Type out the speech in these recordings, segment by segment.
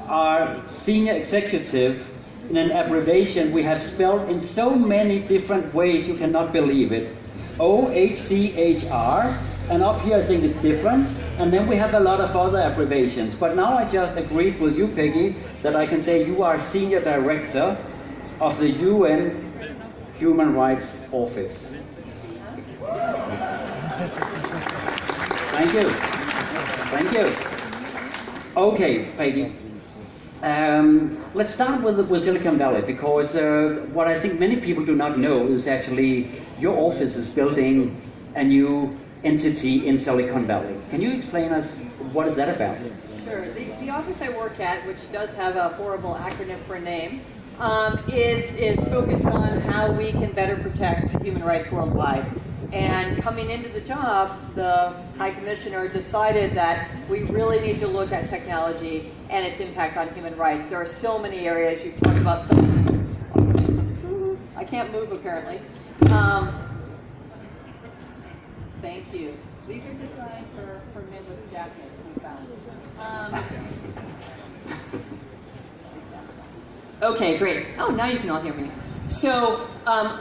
Our senior executive in an abbreviation we have spelled in so many different ways you cannot believe it. OHCHR, and up here I think it's different, and then we have a lot of other abbreviations. But now I just agreed with you, Peggy, that I can say you are Senior Director of the UN Human Rights Office. Thank you. Thank you. Okay, Peggy. Let's start with Silicon Valley, because what I think many people do not know is actually your office is building a new entity in Silicon Valley. Can you explain us what is that about? Sure. The office I work at, which does have a horrible acronym for a name, is focused on how we can better protect human rights worldwide. And coming into the job, the High Commissioner decided that we really need to look at technology and its impact on human rights. There are so many areas. You've talked about some. I can't move, apparently. Thank you. These are designed for men with jackets, we found. Okay, great. Oh, now you can all hear me. So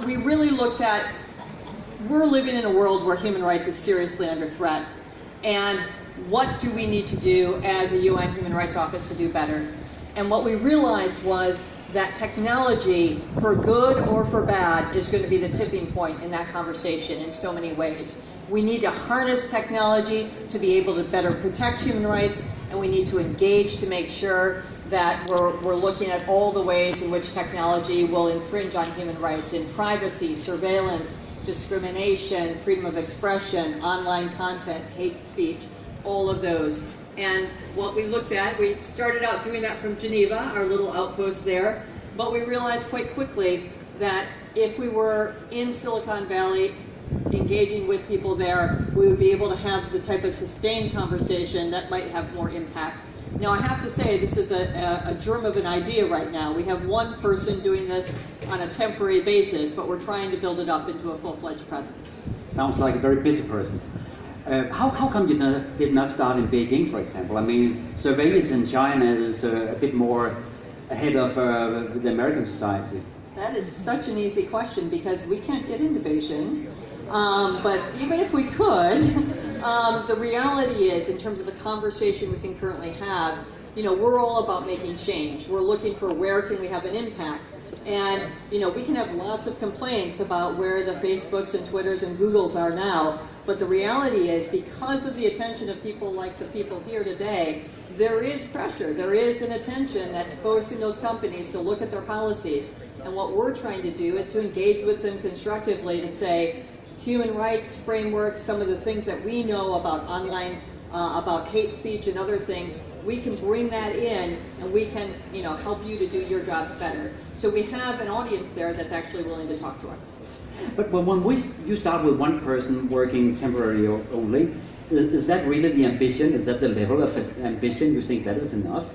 we really looked at, we're living in a world where human rights is seriously under threat. And what do we need to do as a UN Human Rights Office to do better? And what we realized was that technology, for good or for bad, is going to be the tipping point in that conversation in so many ways. We need to harness technology to be able to better protect human rights, and we need to engage to make sure that we're looking at all the ways in which technology will infringe on human rights in privacy, surveillance, discrimination, freedom of expression, online content, hate speech, all of those. And what we looked at, we started out doing that from Geneva, our little outpost there, but we realized quite quickly that if we were in Silicon Valley engaging with people there, we would be able to have the type of sustained conversation that might have more impact. Now, I have to say, this is a germ of an idea right now. We have one person doing this on a temporary basis, but we're trying to build it up into a full-fledged presence. Sounds like a very busy person. How come you did not start in Beijing, for example? I mean, surveillance in China is a bit more ahead of the American society. That is such an easy question because we can't get into Beijing. But even if we could, the reality is, in terms of the conversation we can currently have, you know, we're all about making change. We're looking for where can we have an impact. And, you know, we can have lots of complaints about where the Facebooks and Twitters and Googles are now. But the reality is, because of the attention of people like the people here today, there is pressure. There is an attention that's forcing those companies to look at their policies. And what we're trying to do is to engage with them constructively to say, human rights framework, some of the things that we know about online, about hate speech and other things, we can bring that in and we can, you know, help you to do your jobs better. So we have an audience there that's actually willing to talk to us. But when you start with one person working temporarily only, is that really the ambition? Is that the level of ambition? You think that is enough?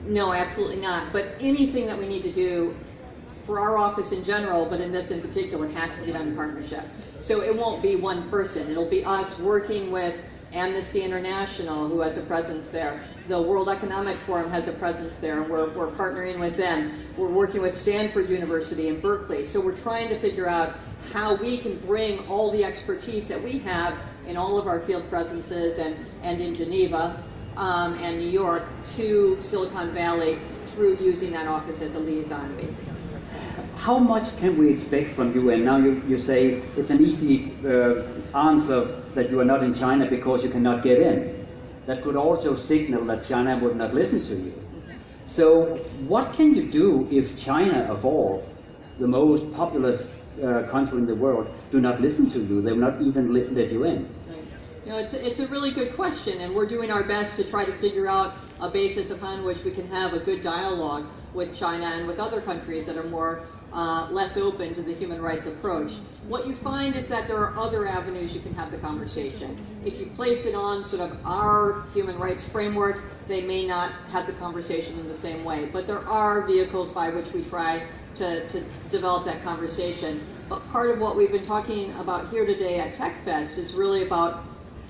No, absolutely not. But anything that we need to do for our office in general, but in this in particular, has to be done in partnership. So it won't be one person. It'll be us working with Amnesty International, who has a presence there. The World Economic Forum has a presence there, and we're partnering with them. We're working with Stanford University in Berkeley. So we're trying to figure out how we can bring all the expertise that we have in all of our field presences and in Geneva and New York to Silicon Valley through using that office as a liaison, basically. How much can we expect from you? And now you say it's an easy answer that you are not in China because you cannot get in. That could also signal that China would not listen to you. So what can you do if China, of all, the most populous country in the world, do not listen to you? They will not even let you in. Right. You know, it's a really good question, and we're doing our best to try to figure out a basis upon which we can have a good dialogue with China and with other countries that are more less open to the human rights approach. What you find is that there are other avenues you can have the conversation. If you place it on sort of our human rights framework, they may not have the conversation in the same way. But there are vehicles by which we try to develop that conversation. But part of what we've been talking about here today at Techfest is really about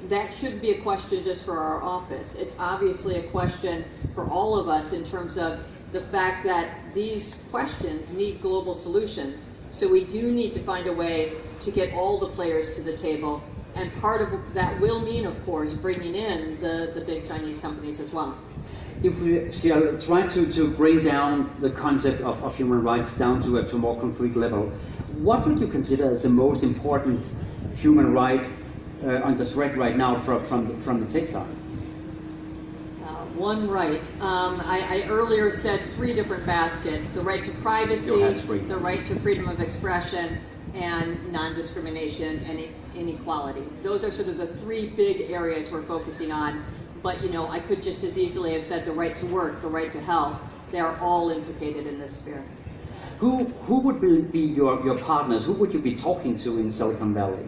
that shouldn't be a question just for our office. It's obviously a question for all of us in terms of the fact that these questions need global solutions. So we do need to find a way to get all the players to the table. And part of that will mean, of course, bringing in the big Chinese companies as well. If we shall try to bring down the concept of human rights down to a more concrete level, what would you consider as the most important human right under threat right now from the tech side? One right. I earlier said 3 different baskets: the right to privacy, the right to freedom of expression, and non-discrimination and inequality. Those are sort of the 3 big areas we're focusing on. But I could just as easily have said the right to work, the right to health. They are all implicated in this sphere. Who would be your partners? Who would you be talking to in Silicon Valley?